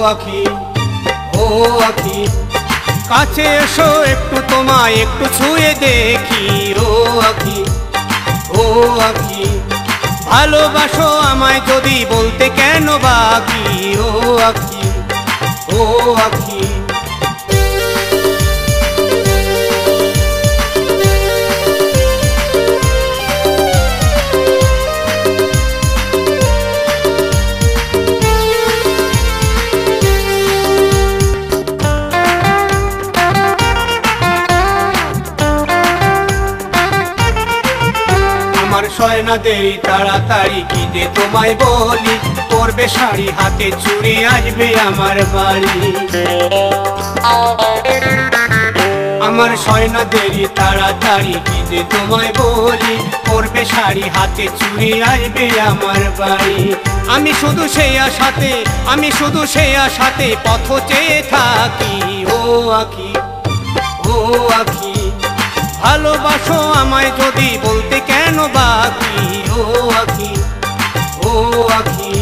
আখি ও আখি কাছে এসো একটু তোমায় একটু ছুঁয়ে দেখি ও আখি ও আখি ভালোবাসো আমায় যদি বলতে কেন বাকি ও আখি ও আখি আমার সয়না দেরি তাড়াতাড়ি কি যে তোমায় বলি পরবে শাড়ি হাতে চুড়ি আসবে আমার বাড়ি আমার সয়না দেরি তাড়াতাড়ি কি যে তোমায় বলি পরবে শাড়ি হাতে চুড়ি আসবে আমার বাড়ি আমি শুধু সেই আশাতে পথ চেয়ে থাকি ও আখি ও আখি ভালোবাসো আমায় যদি বলতে কেন বাকি ও আখি ও আখি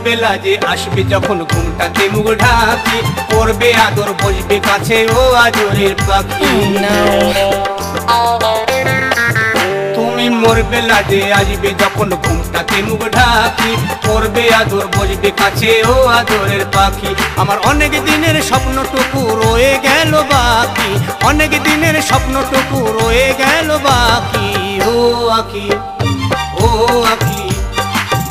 বেলা যে আসবে যখন ঘুমটাতে মুখ ঢাকি করবে আদর বসবে কাছে ও আদরের পাখি তুমি মোর বেলা যে আসবে যখন ঘুমটাতে মুখ ঢাকি করবে আদর বসবে কাছে ও আদরের পাখি আমার অনেক দিনের স্বপ্নটুকু রয়ে গেল বাকি অনেক দিনের স্বপ্নটুকু রয়ে গেল বাকি ও আখি ও আখি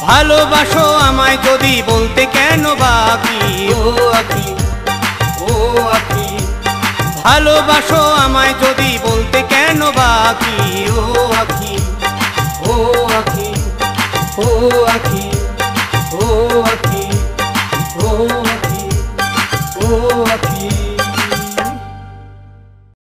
ভালোবাসো আমায় যদি বলতে কেন বাকি ও আখি ও আখি ভালোবাসো আমায় যদি বলতে কেন বাকি ও আখি ও আখি